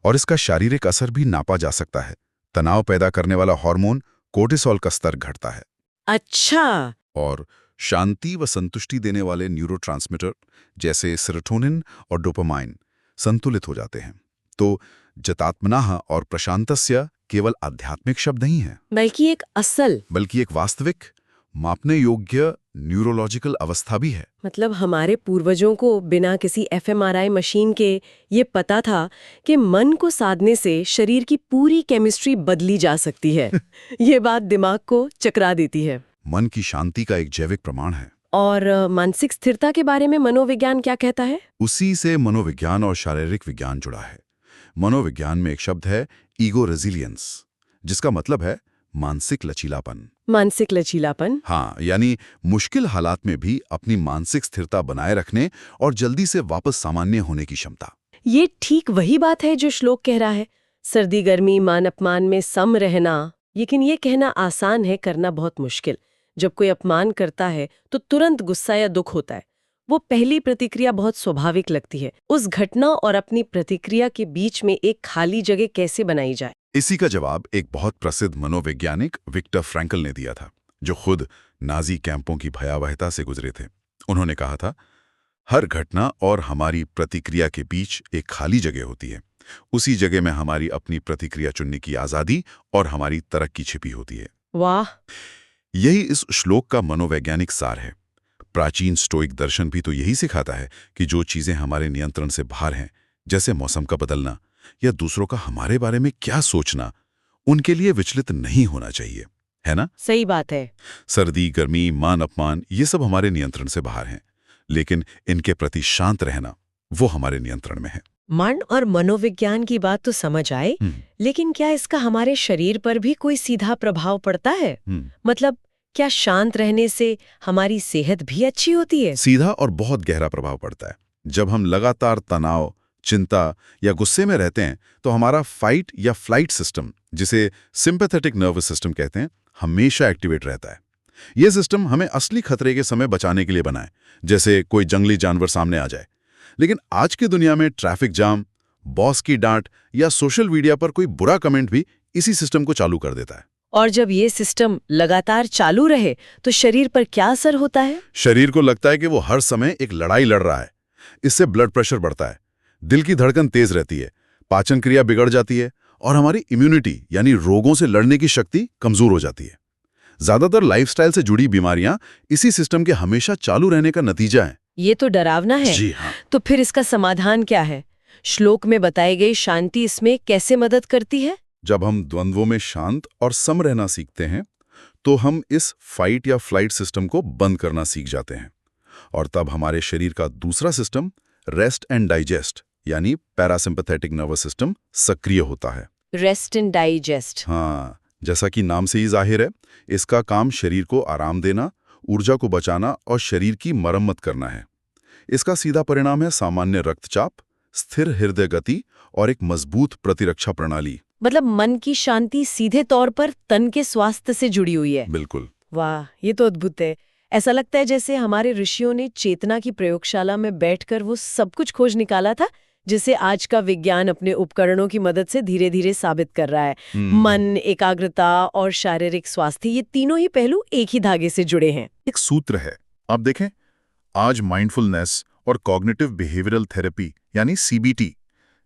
और इसका शारीरिक असर भी नापा जा सकता है। तनाव पैदा करने वाला हार्मोन कोर्टिसोल का स्तर घटता है। अच्छा। और शांति व संतुष्टि देने वाले न्यूरोट्रांसमीटर जैसे सेरोटोनिन और डोपामाइन संतुलित हो जाते हैं। तो जितात्मनः और प्रशांतस्य केवल आध्यात्मिक शब्द नहीं है, बल्कि एक वास्तविक मापने योग्य न्यूरोलॉजिकल अवस्था भी है। मतलब हमारे पूर्वजों को बिना किसी एफएमआरआई मशीन के ये पता था कि मन को साधने से शरीर की पूरी केमिस्ट्री बदली जा सकती है। ये बात दिमाग को चकरा देती है। मन की शांति का एक जैविक प्रमाण है। और मानसिक स्थिरता के बारे में मनोविज्ञान क्या कहता है? उसी से मनोविज्ञान और शारीरिक विज्ञान जुड़ा है। मनोविज्ञान में एक शब्द है ईगो रेजिलियंस, जिसका मतलब है मानसिक लचीलापन। मानसिक लचीलापन? हाँ, यानी मुश्किल हालात में भी अपनी मानसिक स्थिरता बनाए रखने और जल्दी से वापस सामान्य होने की क्षमता। ये ठीक वही बात है जो श्लोक कह रहा है, सर्दी गर्मी मान अपमान में सम रहना। लेकिन ये कहना आसान है, करना बहुत मुश्किल। जब कोई अपमान करता है तो तुरंत गुस्सा या दुख होता है। वो पहली प्रतिक्रिया बहुत स्वाभाविक लगती है। उस घटना और अपनी प्रतिक्रिया के बीच में एक खाली जगह कैसे बनाई जाए? इसी का जवाब एक बहुत प्रसिद्ध मनोवैज्ञानिक विक्टर फ्रैंकल ने दिया था। जो खुद नाजी कैंपों की भयावहता से गुजरे थे। उन्होंने कहा था, हर घटना और हमारी प्रतिक्रिया के बीच एक खाली जगह होती है। उसी जगह में हमारी अपनी प्रतिक्रिया चुनने की आज़ादी और हमारी तरक्की छिपी होती है। वाह। यही इस श्लोक का मनोवैज्ञानिक सार है। प्राचीन स्टोइक दर्शन भी तो यही सिखाता है कि जो चीजें हमारे नियंत्रण से बाहर हैं, जैसे मौसम का बदलना या दूसरों का हमारे बारे में क्या सोचना, उनके लिए विचलित नहीं होना चाहिए, है ना? सही बात है। सर्दी, गर्मी, मान अपमान, ये सब हमारे नियंत्रण से बाहर हैं, लेकिन इनके प्रति शांत रहना वो हमारे नियंत्रण में है। मन और मनोविज्ञान की बात तो समझ आए, लेकिन क्या इसका हमारे शरीर पर भी कोई सीधा प्रभाव पड़ता है? मतलब क्या शांत रहने से हमारी सेहत भी अच्छी होती है? सीधा और बहुत गहरा प्रभाव पड़ता है। जब हम लगातार तनाव, चिंता या गुस्से में रहते हैं तो हमारा फाइट या फ्लाइट सिस्टम, जिसे सिंपैथेटिक नर्वस सिस्टम कहते हैं, हमेशा एक्टिवेट रहता है। यह सिस्टम हमें असली खतरे के समय बचाने के लिए बना है, जैसे कोई जंगली जानवर सामने आ जाए। लेकिन आज की दुनिया में ट्रैफिक जाम, बॉस की डांट या सोशल मीडिया पर कोई बुरा कमेंट भी इसी सिस्टम को चालू कर देता है। और जब ये सिस्टम लगातार चालू रहे तो शरीर पर क्या असर होता है? शरीर को लगता है कि वो हर समय एक लड़ाई लड़ रहा है। इससे ब्लड प्रेशर बढ़ता है, दिल की धड़कन तेज रहती है, पाचन क्रिया बिगड़ जाती है और हमारी इम्यूनिटी यानी रोगों से लड़ने की शक्ति कमजोर हो जाती है। ज्यादातर लाइफस्टाइल से जुड़ी बीमारियां इसी सिस्टम के हमेशा चालू रहने का नतीजा है। ये तो डरावना है। जी हाँ। तो फिर इसका समाधान क्या है? श्लोक में बताई गई शांति इसमें कैसे मदद करती है? जब हम द्वंद्वों में शांत और सम रहना सीखते हैं तो हम इस फाइट या फ्लाइट सिस्टम को बंद करना सीख जाते हैं, और तब हमारे शरीर का दूसरा सिस्टम, रेस्ट एंड डाइजेस्ट यानी पैरासिम्पैथेटिक नर्वस सिस्टम, सक्रिय होता है। Rest and digest. हाँ, जैसा कि नाम से ही जाहिर है, इसका काम शरीर को आराम देना, ऊर्जा को बचाना और शरीर की मरम्मत करना है। इसका सीधा परिणाम है सामान्य रक्तचाप, स्थिर हृदय गति और एक मजबूत प्रतिरक्षा प्रणाली। मतलब मन की शांति सीधे तौर पर तन के स्वास्थ्य से जुड़ी हुई है। बिल्कुल। वाह, ये तो अद्भुत है। ऐसा लगता है जैसे हमारे ऋषियों ने चेतना की प्रयोगशाला में बैठकर वो सब कुछ खोज निकाला था जिसे आज का विज्ञान अपने उपकरणों की मदद से धीरे धीरे साबित कर रहा है। मन, एकाग्रता और शारीरिक स्वास्थ्य, ये तीनों ही पहलू एक ही धागे से जुड़े हैं। एक सूत्र है, आप देखें, आज माइंडफुलनेस और कॉग्निटिव बिहेवियरल थेरेपी यानी सीबीटी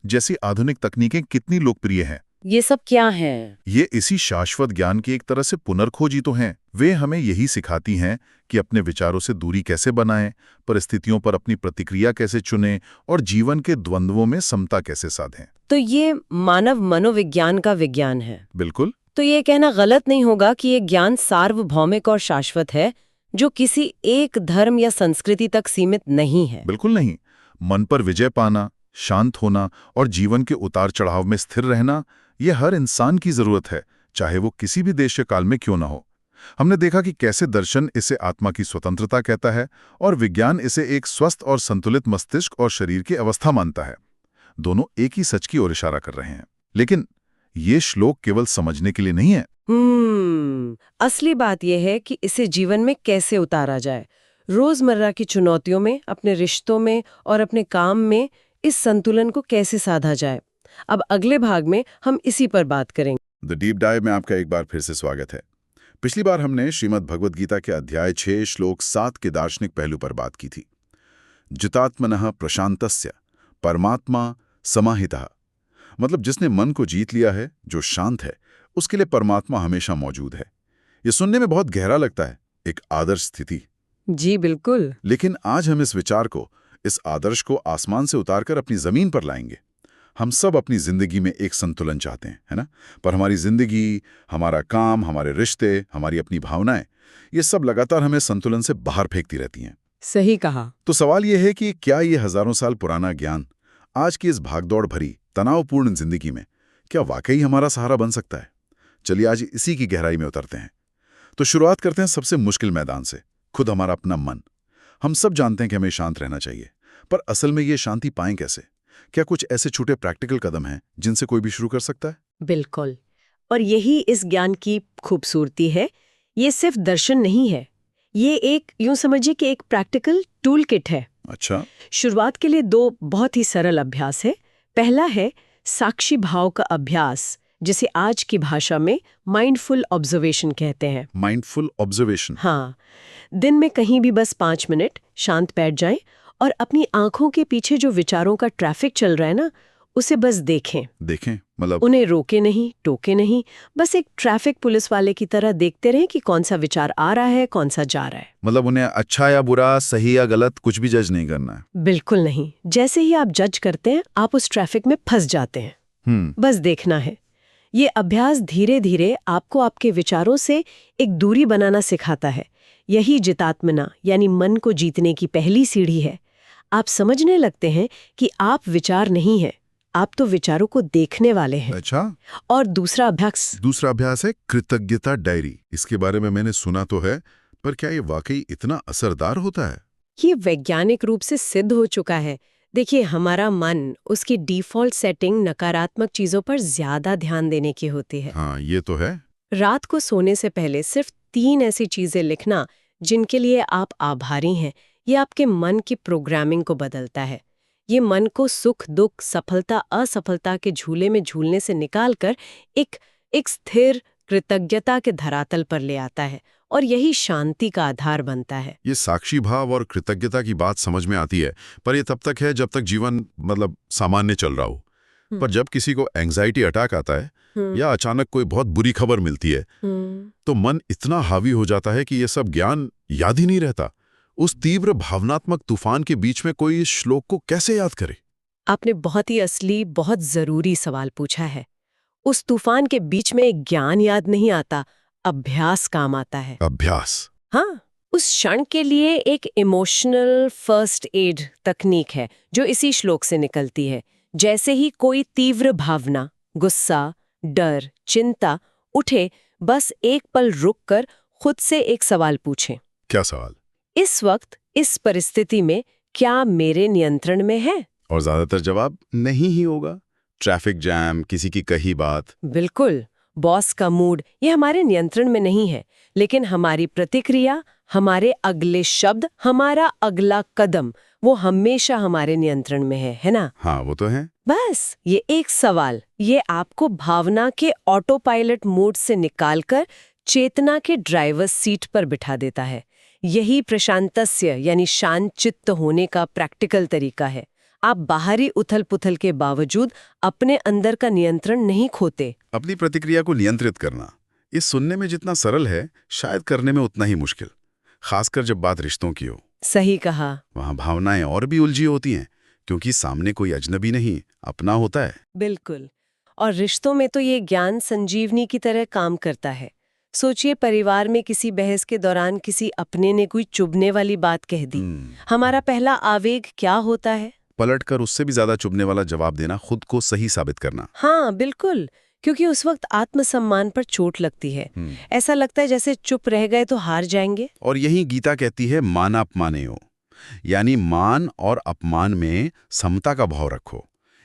जैसी आधुनिक तकनीकें कितनी लोकप्रिय हैं। ये सब क्या है? ये इसी शाश्वत ज्ञान की एक तरह से पुनर्खोज ही तो हैं। वे हमें यही सिखाती हैं कि अपने विचारों से दूरी कैसे बनाएं, परिस्थितियों पर अपनी प्रतिक्रिया कैसे चुनें और जीवन के द्वंद्वों में समता कैसे साधें। तो ये मानव मनोविज्ञान का विज्ञान है। बिल्कुल। तो ये कहना गलत नहीं होगा कि ये ज्ञान सार्वभौमिक और शाश्वत है, जो किसी एक धर्म या संस्कृति तक सीमित नहीं है। बिल्कुल नहीं। मन पर विजय पाना, शांत होना और जीवन के उतार चढ़ाव में स्थिर रहना, ये हर इंसान की जरूरत है, चाहे वो किसी भी देश या काल में क्यों ना हो। हमने देखा कि कैसे दर्शन इसे आत्मा की स्वतंत्रता कहता है और विज्ञान इसे एक स्वस्थ और संतुलित मस्तिष्क और शरीर की अवस्था मानता है। दोनों एक ही सच की ओर इशारा कर रहे हैं। लेकिन ये श्लोक केवल समझने के लिए नहीं है। असली बात यह है कि इसे जीवन में कैसे उतारा जाए। रोजमर्रा की चुनौतियों में, अपने रिश्तों में और अपने काम में इस संतुलन को कैसे साधा जाए। अब अगले भाग में हम इसी पर बात करेंगे। द डीप डाइव में आपका एक बार फिर से स्वागत है। पिछली बार हमने श्रीमद् भगवद गीता के अध्याय 6 श्लोक 7 के दार्शनिक पहलू पर बात की थी। जितात्मनः प्रशांतस्य परमात्मा समाहितः, मतलब जिसने मन को जीत लिया है, जो शांत है, उसके लिए परमात्मा हमेशा मौजूद है। ये सुनने में बहुत गहरा लगता है, एक आदर्श स्थिति। जी बिल्कुल। लेकिन आज हम इस विचार को, इस आदर्श को आसमान से उतारकर अपनी जमीन पर लाएंगे। हम सब अपनी जिंदगी में एक संतुलन चाहते हैं, है ना? पर हमारी जिंदगी, हमारा काम, हमारे रिश्ते, हमारी अपनी भावनाएं, ये सब लगातार हमें संतुलन से बाहर फेंकती रहती हैं। सही कहा। तो सवाल यह है कि क्या ये हजारों साल पुराना ज्ञान आज की इस भागदौड़ भरी, तनावपूर्ण जिंदगी में क्या वाकई हमारा सहारा बन सकता है? चलिए आज इसी की गहराई में उतरते हैं। तो शुरुआत करते हैं सबसे मुश्किल मैदान से, खुद हमारा अपना मन। हम सब जानते हैं कि हमें शांत रहना चाहिए, पर असल में ये शांति पाएं कैसे? क्या कुछ ऐसे छोटे प्रैक्टिकल कदम हैं जिनसे कोई भी शुरू कर सकता है? बिल्कुल। और यही इस ज्ञान की खूबसूरती है। ये सिर्फ दर्शन नहीं है, ये एक, यूं समझिए कि एक प्रैक्टिकल टूल किट है। अच्छा। शुरुआत के लिए 2 बहुत ही सरल अभ्यास है। पहला है साक्षी भाव का अभ्यास, जिसे आज की भाषा में माइंडफुल ऑब्जर्वेशन कहते हैं। Mindful observation. हाँ, दिन में कहीं भी बस 5 मिनट शांत बैठ जाएं और अपनी आंखों के पीछे जो विचारों का ट्रैफिक चल रहा है ना, उसे बस देखें। मतलब उन्हें रोके नहीं, टोके नहीं, बस एक ट्रैफिक पुलिस वाले की तरह देखते रहें कि कौन सा विचार आ रहा है, कौन सा जा रहा है। मतलब उन्हें अच्छा या बुरा, सही या गलत कुछ भी जज नहीं करना है। बिल्कुल नहीं। जैसे ही आप जज करते हैं, आप उस ट्रैफिक में फंस जाते हैं। बस देखना है। ये अभ्यास धीरे धीरे आपको आपके विचारों से एक दूरी बनाना सिखाता है। यही जितात्मना यानी मन को जीतने की पहली सीढ़ी है। आप समझने लगते हैं कि आप विचार नहीं हैं, आप तो विचारों को देखने वाले हैं। अच्छा। और दूसरा अभ्यास है कृतज्ञता डायरी। इसके बारे में मैंने सुना तो है, पर क्या ये वाकई इतना असरदार होता है? ये वैज्ञानिक रूप से सिद्ध हो चुका है। देखिए, हमारा मन, उसकी डिफॉल्ट सेटिंग नकारात्मक चीजों पर ज्यादा ध्यान देने की होती है। हाँ, ये तो है। रात को सोने से पहले सिर्फ 3 ऐसी चीजें लिखना जिनके लिए आप आभारी हैं, ये आपके मन की प्रोग्रामिंग को बदलता है। ये मन को सुख दुख, सफलता असफलता के झूले में झूलने से निकालकर एक स्थिर कृतज्ञता के धरातल पर ले आता है, और यही शांति का आधार बनता है। ये साक्षी भाव और कृतज्ञता की बात समझ में आती है, पर ये तब तक है जब तक जीवन सामान्य चल रहा हो। पर जब किसी को एंग्जाइटी अटैक आता है या अचानक कोई बहुत बुरी खबर मिलती है, तो मन इतना हावी हो जाता है कि ये सब ज्ञान याद ही नहीं रहता। उस तीव्र भावनात्मक तूफान के बीच में कोई इस श्लोक को कैसे याद करे? आपने बहुत ही असली, बहुत जरूरी सवाल पूछा है। उस तूफान के बीच में एक ज्ञान याद नहीं आता, अभ्यास काम आता है। अभ्यास? हाँ, उस क्षण के लिए एक इमोशनल फर्स्ट एड तकनीक है जो इसी श्लोक से निकलती है। जैसे ही कोई तीव्र भावना, गुस्सा, डर, चिंता उठे, बस एक पल रुककर खुद से एक सवाल पूछें। क्या सवाल? इस वक्त, इस परिस्थिति में क्या मेरे नियंत्रण में है? और ज्यादातर जवाब नहीं ही होगा। ट्रैफिक जैम, किसी की कही बात। बिल्कुल। बॉस का मूड, ये हमारे नियंत्रण में नहीं है, लेकिन हमारी प्रतिक्रिया, हमारे अगले शब्द, हमारा अगला कदम, वो हमेशा हमारे नियंत्रण में है ना? हाँ, वो तो है। बस ये एक सवाल, ये आपको भावना के ऑटो पायलट मोड से निकालकर चेतना के ड्राइवर सीट पर बिठा देता है। यही प्रशांतस्य यानी शांत चित्त होने का प्रैक्टिकल तरीका है। आप बाहरी उथल-पुथल के बावजूद अपने अंदर का नियंत्रण नहीं खोते। अपनी प्रतिक्रिया को नियंत्रित करना, इस सुनने में जितना सरल है, शायद करने में उतना ही मुश्किल, खासकर जब बात रिश्तों की हो। सही कहा। वहाँ भावनाएं और भी उलझी होती हैं, क्योंकि सामने कोई अजनबी नहीं, अपना होता है। बिल्कुल। और रिश्तों में तो ये ज्ञान संजीवनी की तरह काम करता है। सोचिए, परिवार में किसी बहस के दौरान किसी अपने ने कोई चुभने वाली बात कह दी। हमारा पहला आवेग क्या होता है? पलटकर उससे भी ज्यादा चुभने वाला जवाब देना, खुद को सही साबित करना। हाँ, बिल्कुल, क्योंकि उस वक्त आत्मसम्मान पर चोट लगती है। ऐसा लगता है जैसे चुप रह गए तो हार जाएंगे। और यही गीता कहती है, मानापमानेयो, यानी मान और अपमान में समता का भाव रखो।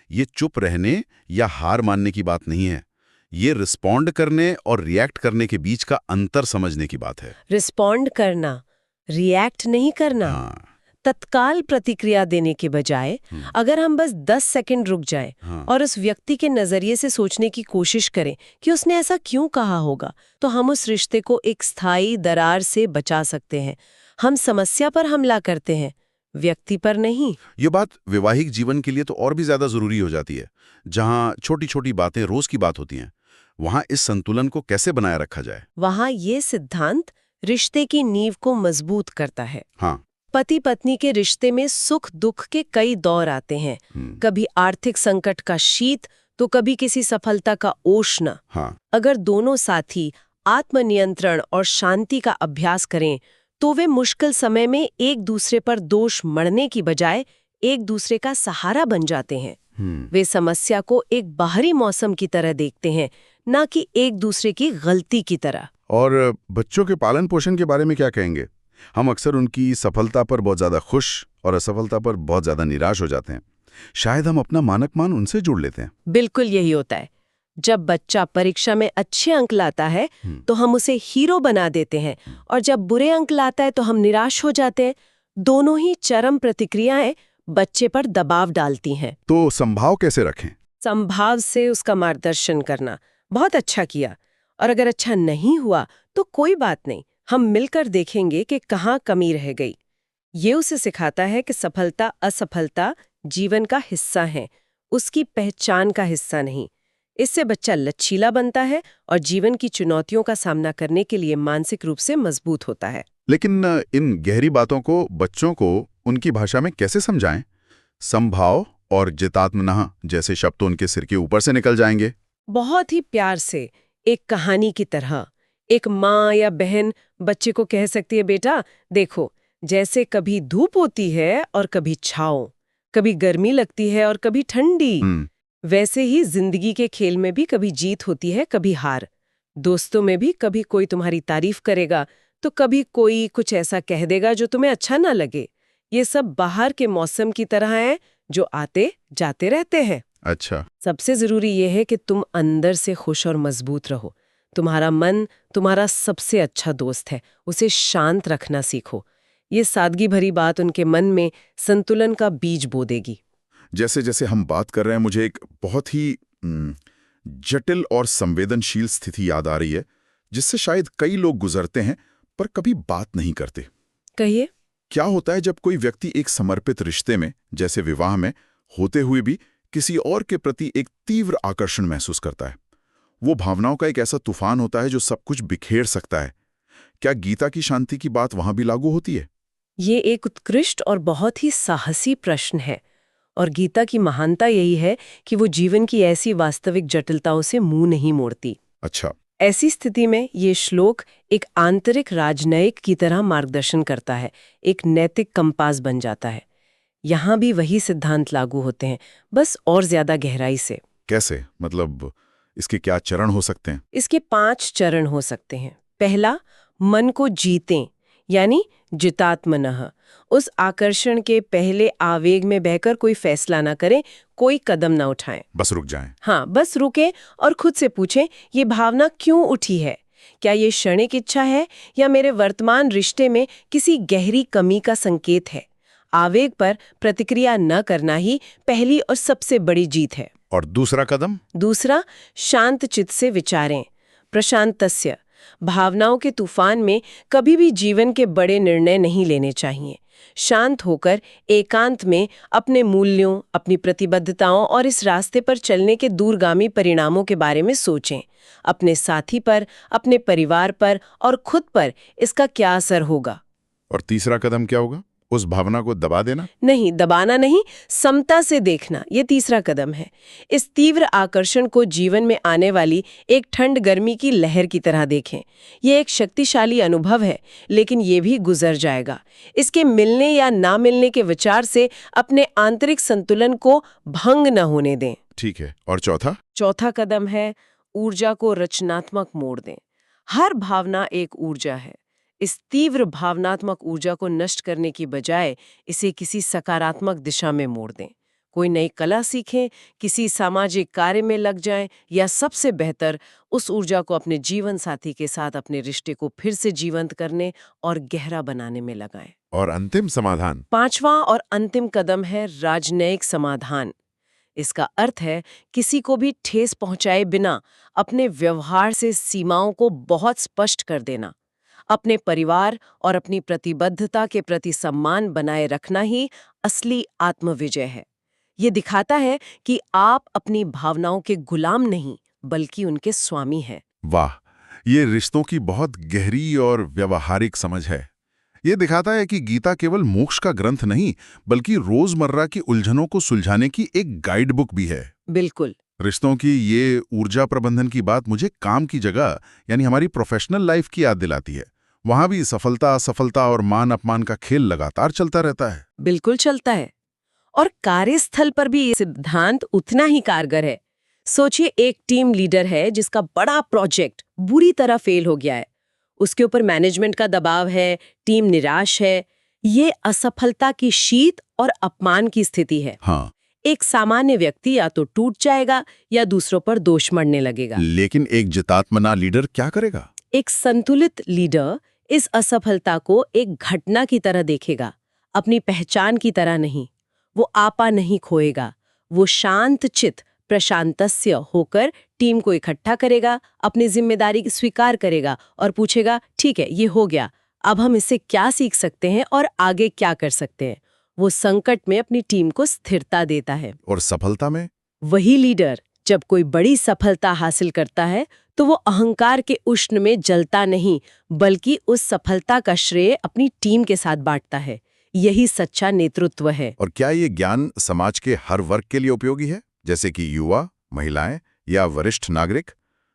ये चुप रहने या हार मानने की बात नहीं है, ये रिस्पॉन्ड करने और रिएक्ट करने के बीच का अंतर समझने की बात है। रिस्पॉन्ड करना, रिएक्ट नहीं करना। हाँ। तत्काल प्रतिक्रिया देने के बजाय अगर हम बस 10 सेकंड रुक जाएं और उस व्यक्ति के नजरिए से सोचने की कोशिश करें कि उसने ऐसा क्यों कहा होगा, तो हम उस रिश्ते को एक स्थायी दरार से बचा सकते हैं। हम समस्या पर हमला करते हैं, व्यक्ति पर नहीं। ये बात वैवाहिक जीवन के लिए तो और भी ज्यादा जरूरी हो जाती है, जहां छोटी छोटी बातें रोज की बात होती हैं। वहां इस संतुलन को कैसे बनाए रखा जाए? वहां ये सिद्धांत रिश्ते की नींव को मजबूत करता है। हाँ। पति पत्नी के रिश्ते में सुख दुख के कई दौर आते हैं। कभी आर्थिक संकट का शीत, तो कभी किसी सफलता का ओष्ण। हाँ। अगर दोनों साथी आत्मनियंत्रण और शांति का अभ्यास करें, तो वे मुश्किल समय में एक दूसरे पर दोष मढ़ने की बजाय एक दूसरे का सहारा बन जाते हैं। वे समस्या को एक बाहरी मौसम की तरह देखते हैं, ना कि एक दूसरे की गलती की तरह। और बच्चों के पालन पोषण के बारे में क्या कहेंगे? हम अक्सर उनकी सफलता पर बहुत ज्यादा खुश और असफलता पर बहुत ज्यादा निराश हो जाते हैं। शायद हम अपना मानक मान उनसे जोड़ लेते हैं। बिल्कुल यही होता है। जब बच्चा परीक्षा में अच्छे अंक लाता है तो हम उसे हीरो बना देते हैं, और जब बुरे अंक लाता है तो हम निराश हो जाते हैं। दोनों ही चरम प्रतिक्रियाएं बच्चे पर दबाव डालती हैं। तो संभाव कैसे रखें? संभाव से उसका मार्गदर्शन करना, बहुत अच्छा किया, और अगर अच्छा नहीं हुआ तो कोई बात नहीं, हम मिलकर देखेंगे कि कहाँ कमी रह गई। ये उसे सिखाता है कि सफलता असफलता जीवन का हिस्सा है, उसकी पहचान का हिस्सा नहीं। इससे बच्चा लचीला बनता है और जीवन की चुनौतियों का सामना करने के लिए मानसिक रूप से मजबूत होता है। लेकिन इन गहरी बातों को बच्चों को उनकी भाषा में कैसे समझाएं? समभाव और जितात्मनः जैसे शब्द तो उनके सिर के ऊपर से निकल जाएंगे। बहुत ही प्यार से, एक कहानी की तरह एक माँ या बहन बच्चे को कह सकती है, बेटा देखो, जैसे कभी धूप होती है और कभी छाँव, कभी गर्मी लगती है और कभी ठंडी, वैसे ही जिंदगी के खेल में भी कभी जीत होती है कभी हार। दोस्तों में भी कभी कोई तुम्हारी तारीफ करेगा तो कभी कोई कुछ ऐसा कह देगा जो तुम्हें अच्छा ना लगे। ये सब बाहर के मौसम की तरह है जो आते जाते रहते हैं। अच्छा। सबसे जरूरी ये है कि तुम अंदर से खुश और मजबूत रहो। तुम्हारा मन तुम्हारा सबसे अच्छा दोस्त है, उसे शांत रखना सीखो। ये सादगी भरी बात उनके मन में संतुलन का बीज बो देगी। जैसे जैसे हम बात कर रहे हैं मुझे एक बहुत ही जटिल और संवेदनशील स्थिति याद आ रही है, जिससे शायद कई लोग गुजरते हैं पर कभी बात नहीं करते। कहिए। क्या होता है जब कोई व्यक्ति एक समर्पित रिश्ते में, जैसे विवाह में, होते हुए भी किसी और के प्रति एक तीव्र आकर्षण महसूस करता है? वो भावनाओं का एक ऐसा तूफान होता है जो सब कुछ बिखेर सकता है। क्या गीता की शांति की बात वहां भी लागू होती है? ये एक उत्कृष्ट और बहुत ही साहसी प्रश्न है, और गीता की महानता यही है कि वो जीवन की ऐसी वास्तविक जटिलताओं से मुंह नहीं मोड़ती। अच्छा। ऐसी स्थिति में ये श्लोक एक आंतरिक राजनयिक की तरह मार्गदर्शन करता है, एक नैतिक कंपास बन जाता है। यहाँ भी वही सिद्धांत लागू होते हैं, बस और ज्यादा गहराई से। कैसे? मतलब इसके क्या चरण हो सकते हैं? इसके 5 चरण हो सकते हैं। पहला, मन को जीतें, यानी जितात्मनः। उस आकर्षण के पहले आवेग में बहकर कोई फैसला ना करें, कोई कदम ना उठाएं। बस रुक जाएं। हाँ, बस रुकें और खुद से पूछें, ये भावना क्यों उठी है? क्या ये क्षणिक इच्छा है या मेरे वर्तमान रिश्ते में किसी गहरी कमी का संकेत है? आवेग पर प्रतिक्रिया न करना ही पहली और सबसे बड़ी जीत है। और दूसरा कदम? दूसरा, शांत चित्त से विचारें। प्रशांतस्य। भावनाओं के तूफान में कभी भी जीवन के बड़े निर्णय नहीं लेने चाहिए। शांत होकर एकांत में अपने मूल्यों, अपनी प्रतिबद्धताओं और इस रास्ते पर चलने के दूरगामी परिणामों के बारे में सोचें। अपने साथी पर, अपने परिवार पर और खुद पर इसका क्या असर होगा। और तीसरा कदम क्या होगा? उस भावना को दबा देना? नहीं, दबाना नहीं, समता से देखना, ये तीसरा कदम है। इस तीव्र आकर्षण को जीवन में आने वाली एक ठंड गर्मी की लहर की तरह देखें। ये एक शक्तिशाली अनुभव है, लेकिन ये भी गुजर जाएगा। इसके मिलने या ना मिलने के विचार से अपने आंतरिक संतुलन को भंग न होने दें। ठीक है। और चौथा? चौथा कदम है, ऊर्जा को रचनात्मक मोड़ दें। हर भावना एक ऊर्जा है। इस तीव्र भावनात्मक ऊर्जा को नष्ट करने की बजाय इसे किसी सकारात्मक दिशा में मोड़ दें। कोई नई कला सीखें, किसी सामाजिक कार्य में लग जाएं, या सबसे बेहतर, उस ऊर्जा को अपने जीवन साथी के साथ अपने रिश्ते को फिर से जीवंत करने और गहरा बनाने में लगाएं। और अंतिम समाधान? 5वां और अंतिम कदम है राजनयिक समाधान। इसका अर्थ है किसी को भी ठेस पहुंचाए बिना अपने व्यवहार से सीमाओं को बहुत स्पष्ट कर देना। अपने परिवार और अपनी प्रतिबद्धता के प्रति सम्मान बनाए रखना ही असली आत्मविजय है। ये दिखाता है कि आप अपनी भावनाओं के गुलाम नहीं, बल्कि उनके स्वामी हैं। वाह, ये रिश्तों की बहुत गहरी और व्यवहारिक समझ है। ये दिखाता है कि गीता केवल मोक्ष का ग्रंथ नहीं, बल्कि रोजमर्रा की उलझनों को सुलझाने की एक गाइड बुक भी है। बिल्कुल। रिश्तों की ये ऊर्जा प्रबंधन की बात मुझे काम की जगह, यानी हमारी प्रोफेशनल लाइफ की याद दिलाती है। वहां भी सफलता असफलता और मान अपमान का खेल लगातार चलता रहता है। बिल्कुल चलता है। और कार्यस्थल पर भी ये सिद्धांत उतना ही कारगर है। सोचिए, एक टीम लीडर है जिसका बड़ा प्रोजेक्ट बुरी तरह फेल हो गया है। उसके ऊपर मैनेजमेंट का दबाव है, टीम निराश है। ये असफलता की शीत और अपमान की स्थिति है। हाँ। एक सामान्य व्यक्ति या तो टूट जाएगा या दूसरों पर दोष मढ़ने लगेगा। लेकिन एक जितात्मना लीडर क्या करेगा? एक संतुलित लीडर इस असफलता को एक घटना की तरह देखेगा, अपनी पहचान की तरह नहीं। वो आपा नहीं खोएगा। वो शांत चित प्रशांतस्य होकर टीम को इकट्ठा करेगा, अपनी जिम्मेदारी स्वीकार करेगा और पूछेगा, ठीक है, ये हो गया, अब हम इससे क्या सीख सकते हैं और आगे क्या कर सकते हैं। वो संकट में अपनी टीम को स्थिरता देता है। और सफलता में? वही लीडर जब कोई बड़ी सफलता हासिल करता है तो वो अहंकार के उष्ण में जलता नहीं, बल्कि उस सफलता का श्रेय अपनी टीम के साथ बांटता है। यही सच्चा नेतृत्व है। और क्या ये ज्ञान समाज के हर वर्ग के लिए उपयोगी है, जैसे कि युवा, महिलाएं या वरिष्ठ नागरिक?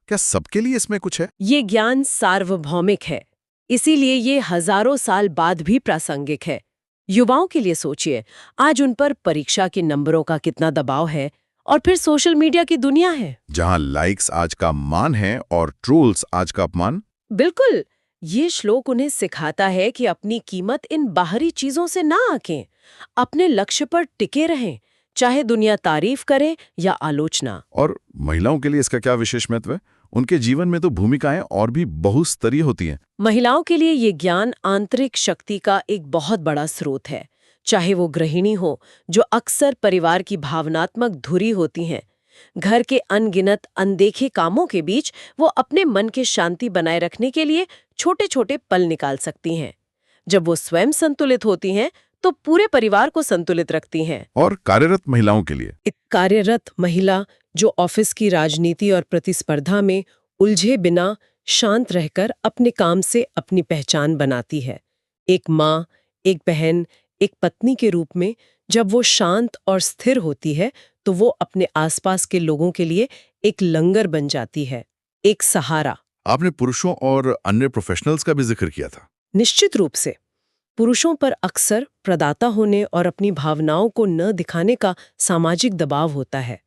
क्या सबके लिए इसमें कुछ है? ये ज्ञान सार्वभौमिक है, इसीलिए ये हजारों साल बाद भी प्रासंगिक है। युवाओं के लिए सोचिए, आज उन पर परीक्षा के नंबरों का कितना दबाव है, और फिर सोशल मीडिया की दुनिया है जहां लाइक्स आज का मान है और ट्रोल्स आज का अपमान। बिल्कुल। ये श्लोक उन्हें सिखाता है कि अपनी कीमत इन बाहरी चीजों से ना आंकें, अपने लक्ष्य पर टिके रहें, चाहे दुनिया तारीफ करे या आलोचना। और महिलाओं के लिए इसका क्या विशेष महत्व है? उनके जीवन में तो भूमिकाएं और भी बहुस्तरीय होती हैं। महिलाओं के लिए ये ज्ञान आंतरिक शक्ति का एक बहुत बड़ा स्रोत है। चाहे वो गृहिणी हो, जो अक्सर परिवार की भावनात्मक धुरी होती हैं, घर के अनगिनत अनदेखे कामों के बीच वो अपने मन की शांति बनाए रखने के लिए छोटे छोटे पल निकाल सकती हैं। जब वो स्वयं संतुलित होती हैं तो पूरे परिवार को संतुलित रखती हैं। और कार्यरत महिलाओं के लिए? एक कार्यरत महिला जो ऑफिस की राजनीति और प्रतिस्पर्धा में उलझे बिना शांत रहकर अपने काम से अपनी पहचान बनाती है। एक माँ, एक बहन, एक पत्नी के रूप में जब वो शांत और स्थिर होती है तो वो अपने आसपास के लोगों के लिए एक लंगर बन जाती है, एक सहारा। आपने पुरुषों और अन्य प्रोफेशनल्स का भी जिक्र किया था। निश्चित रूप से पुरुषों पर अक्सर प्रदाता होने और अपनी भावनाओं को न दिखाने का सामाजिक दबाव होता है।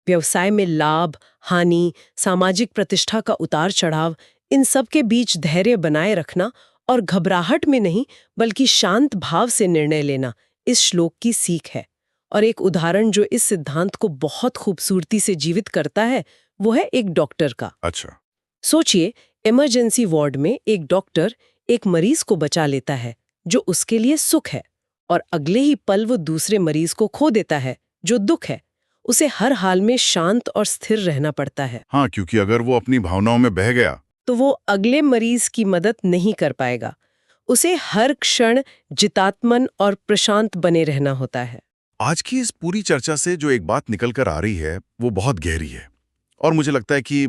व्यवसाय में लाभ, हानि, सामाजिक प्रतिष्ठा का उतार चढ़ाव, इन सब के बीच धैर्य बनाए रखना और घबराहट में नहीं बल्कि शांत भाव से निर्णय लेना इस श्लोक की सीख है। और एक उदाहरण जो इस सिद्धांत को बहुत खूबसूरती से जीवित करता है वो है एक डॉक्टर का। अच्छा। सोचिए, इमरजेंसी वार्ड में एक डॉक्टर एक मरीज को बचा लेता है जो उसके लिए सुख है, और अगले ही पल वो दूसरे मरीज को खो देता है जो दुख है। उसे हर हाल में शांत और स्थिर रहना पड़ता है। हाँ, क्योंकि अगर वो अपनी भावनाओं में बह गया तो वो अगले मरीज की मदद नहीं कर पाएगा। उसे हर क्षण जितात्मन और प्रशांत बने रहना होता है। आज की इस पूरी चर्चा से जो एक बात निकल कर आ रही है वो बहुत गहरी है, और मुझे लगता है कि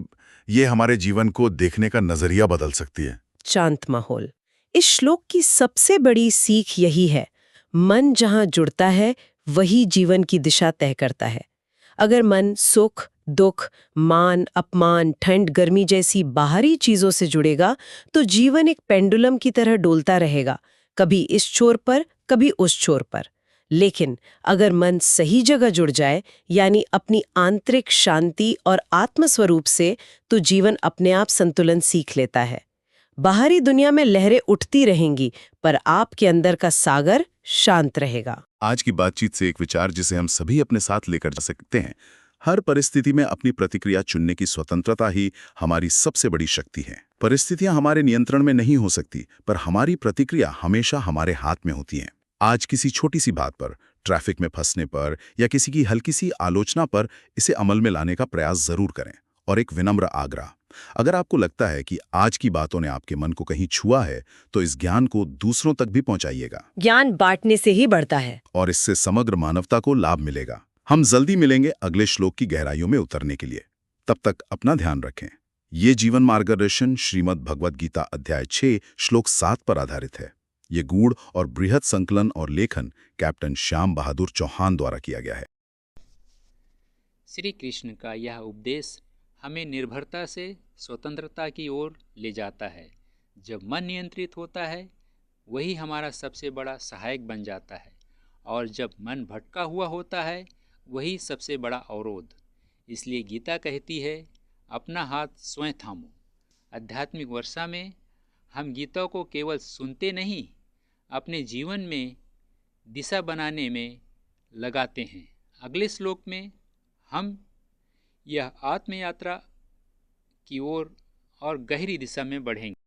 ये हमारे जीवन को देखने का नजरिया बदल सकती है। शांत माहौल। इस श्लोक की सबसे बड़ी सीख यही है, मन जहां जुड़ता है वही जीवन की दिशा तय करता है। अगर मन सुख, दुख, मान, अपमान, ठंड, गर्मी जैसी बाहरी चीजों से जुड़ेगा तो जीवन एक पेंडुलम की तरह डोलता रहेगा, कभी इस छोर पर कभी उस छोर पर। लेकिन अगर मन सही जगह जुड़ जाए, यानी अपनी आंतरिक शांति और आत्मस्वरूप से, तो जीवन अपने आप संतुलन सीख लेता है। बाहरी दुनिया में लहरें उठती रहेंगी पर आपके अंदर का सागर शांत रहेगा। आज की बातचीत से एक विचार जिसे हम सभी अपने साथ लेकर जा सकते हैं, हर परिस्थिति में अपनी प्रतिक्रिया चुनने की स्वतंत्रता ही हमारी सबसे बड़ी शक्ति है। परिस्थितियां हमारे नियंत्रण में नहीं हो सकती, पर हमारी प्रतिक्रिया हमेशा हमारे हाथ में होती है। आज किसी छोटी सी बात पर, ट्रैफिक में फंसने पर या किसी की हल्की सी आलोचना पर इसे अमल में लाने का प्रयास जरूर करें। और एक विनम्र आग्रह, अगर आपको लगता है कि आज की बातों ने आपके मन को कहीं छुआ है तो इस ज्ञान को दूसरों तक भी पहुंचाइएगा। ज्ञान बांटने से ही बढ़ता है और इससे समग्र मानवता को लाभ मिलेगा। हम जल्दी मिलेंगे अगले श्लोक की गहराइयों में उतरने के लिए। तब तक अपना ध्यान रखें। ये जीवन मार्गदर्शन श्रीमद् भगवद गीता अध्याय 6 श्लोक 7 पर आधारित है। ये गूढ़ और बृहद संकलन और लेखन कैप्टन श्याम बहादुर चौहान द्वारा किया गया है। श्री कृष्ण का यह उपदेश हमें निर्भरता से स्वतंत्रता की ओर ले जाता है। जब मन नियंत्रित होता है वही हमारा सबसे बड़ा सहायक बन जाता है, और जब मन भटका हुआ होता है वही सबसे बड़ा अवरोध। इसलिए गीता कहती है, अपना हाथ स्वयं थामो। आध्यात्मिक वर्षा में हम गीता को केवल सुनते नहीं, अपने जीवन में दिशा बनाने में लगाते हैं। अगले श्लोक में हम यह आत्मयात्रा की ओर और गहरी दिशा में बढ़ेंगे।